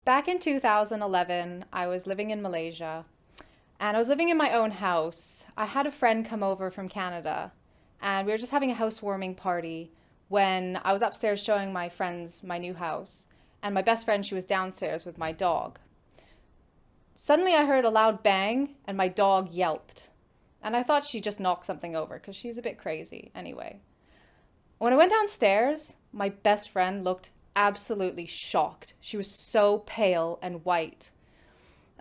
Back in 2011, I was living in Malaysia and I was living in my own house. I had a friend come over from Canada and we were just having a housewarming party when I was upstairs showing my friends my new house. And my best friend, she was downstairs with my dog. Suddenly, I heard a loud bang and my dog yelped. And I thought she just knocked something over because she's a bit crazy anyway. When I went downstairs, my best friend looked absolutely shocked. She was so pale and white.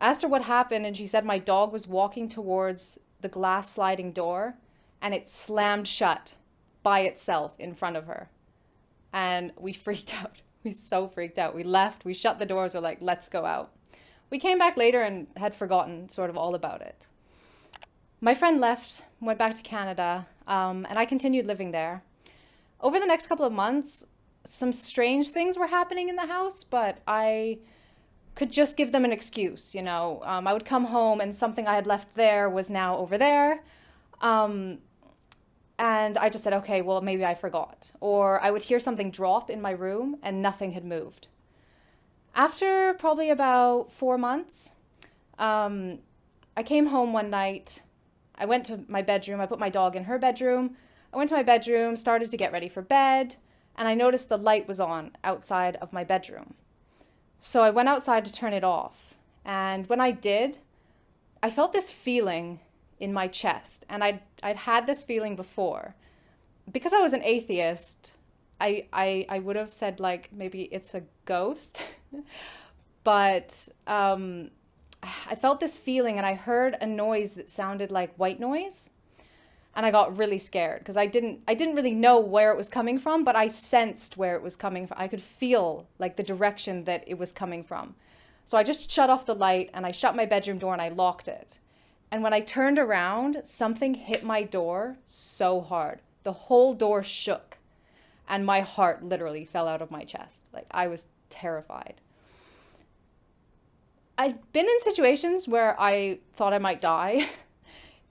I asked her what happened, and she said my dog was walking towards the glass sliding door and it slammed shut by itself in front of her. And we freaked out. We so freaked out. We left, we shut the doors, we're like, let's go out. We came back later and had forgotten sort of all about it. My friend left, went back to Canada, and I continued living there. Over the next couple of months, some strange things were happening in the house, but I could just give them an excuse, you know. I would come home and something I had left there was now over there. And I just said, okay, well, maybe I forgot. Or I would hear something drop in my room and nothing had moved. After probably about 4 months, I came home one night. I went to my bedroom. I put my dog in her bedroom. I went to my bedroom, started to get ready for bed, and I noticed the light was on outside of my bedroom. So I went outside to turn it off. And when I did, I felt this feeling in my chest. And I'd had this feeling before. Because I was an atheist, I would have said, like, maybe it's a ghost. But I felt this feeling and I heard a noise that sounded like white noise. And I got really scared because I didn't really know where it was coming from, but I sensed where it was coming from. I could feel like the direction that it was coming from. So I just shut off the light and I shut my bedroom door and I locked it. And when I turned around, something hit my door so hard. The whole door shook and my heart literally fell out of my chest. Like, I was terrified. I've been in situations where I thought I might die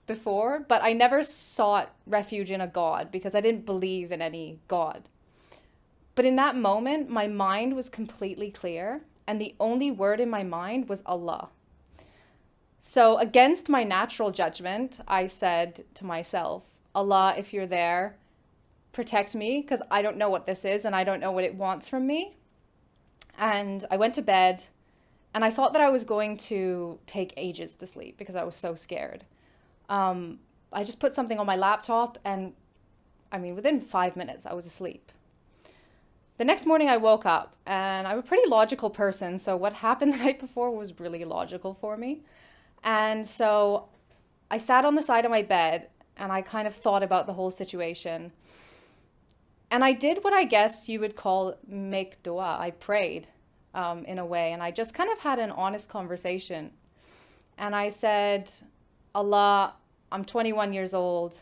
before, but I never sought refuge in a God because I didn't believe in any God. But in that moment, my mind was completely clear, and the only word in my mind was Allah. So against my natural judgment, I said to myself, Allah, if you're there, protect me because I don't know what this is and I don't know what it wants from me. And I went to bed and I thought that I was going to take ages to sleep because I was so scared. I just put something on my laptop and within 5 minutes I was asleep. The next morning I woke up and I'm a pretty logical person. So what happened the night before was really logical for me. And so I sat on the side of my bed and I kind of thought about the whole situation. And I did what I guess you would call make dua. I prayed in a way, and I just kind of had an honest conversation. And I said, Allah, I'm 21 years old.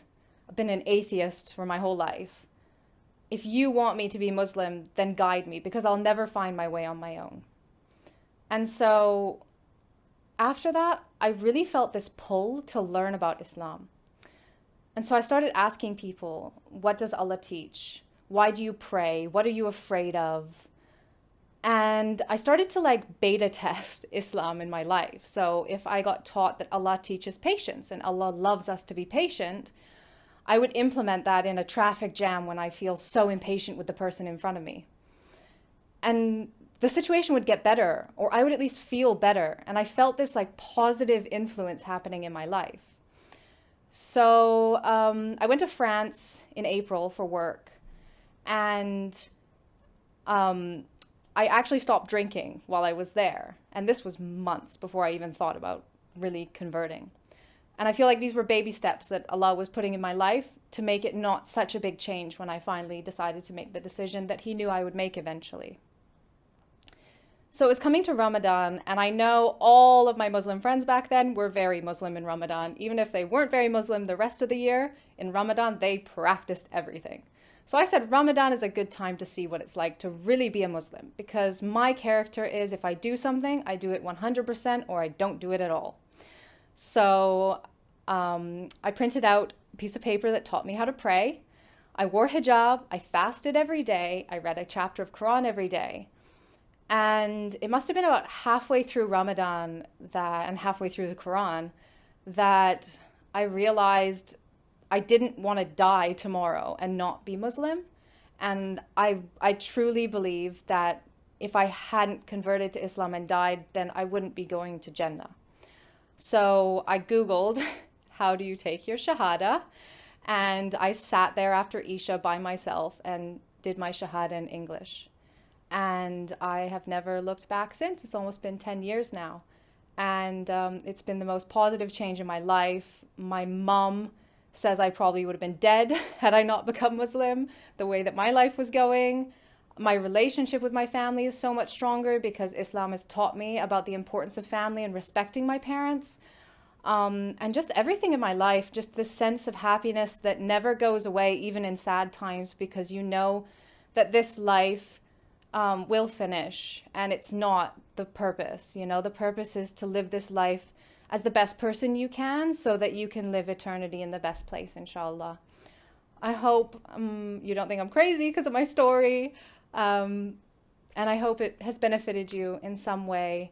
I've been an atheist for my whole life. If you want me to be Muslim, then guide me because I'll never find my way on my own. And so after that, I really felt this pull to learn about Islam. And so I started asking people, what does Allah teach? Why do you pray? What are you afraid of? And I started to like beta test Islam in my life. So if I got taught that Allah teaches patience and Allah loves us to be patient, I would implement that in a traffic jam when I feel so impatient with the person in front of me. And the situation would get better, or I would at least feel better. And I felt this like positive influence happening in my life. So I went to France in April for work, and I actually stopped drinking while I was there. And this was months before I even thought about really converting. And I feel like these were baby steps that Allah was putting in my life to make it not such a big change when I finally decided to make the decision that He knew I would make eventually. So it was coming to Ramadan, and I know all of my Muslim friends back then were very Muslim in Ramadan. Even if they weren't very Muslim the rest of the year, in Ramadan, they practiced everything. So I said Ramadan is a good time to see what it's like to really be a Muslim, because my character is if I do something, I do it 100% or I don't do it at all. So I printed out a piece of paper that taught me how to pray. I wore hijab, I fasted every day, I read a chapter of Quran every day. And it must have been about halfway through Ramadan and halfway through the Quran that I realized I didn't want to die tomorrow and not be Muslim. And I truly believe that if I hadn't converted to Islam and died, then I wouldn't be going to Jannah. So I Googled, how do you take your Shahada? And I sat there after Isha by myself and did my Shahada in English. And I have never looked back since. It's almost been 10 years now. And it's been the most positive change in my life. My mom says I probably would have been dead had I not become Muslim, the way that my life was going. My relationship with my family is so much stronger because Islam has taught me about the importance of family and respecting my parents. And just everything in my life, just this sense of happiness that never goes away, even in sad times, because you know that this life will finish and it's not the purpose. You know, the purpose is to live this life as the best person you can so that you can live eternity in the best place, inshallah. I hope you don't think I'm crazy because of my story. And I hope it has benefited you in some way.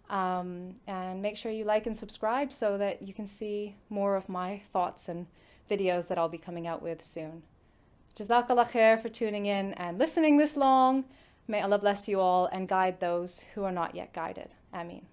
And make sure you like and subscribe so that you can see more of my thoughts and videos that I'll be coming out with soon. Jazakallah khair for tuning in and listening this long. May Allah bless you all and guide those who are not yet guided. Ameen.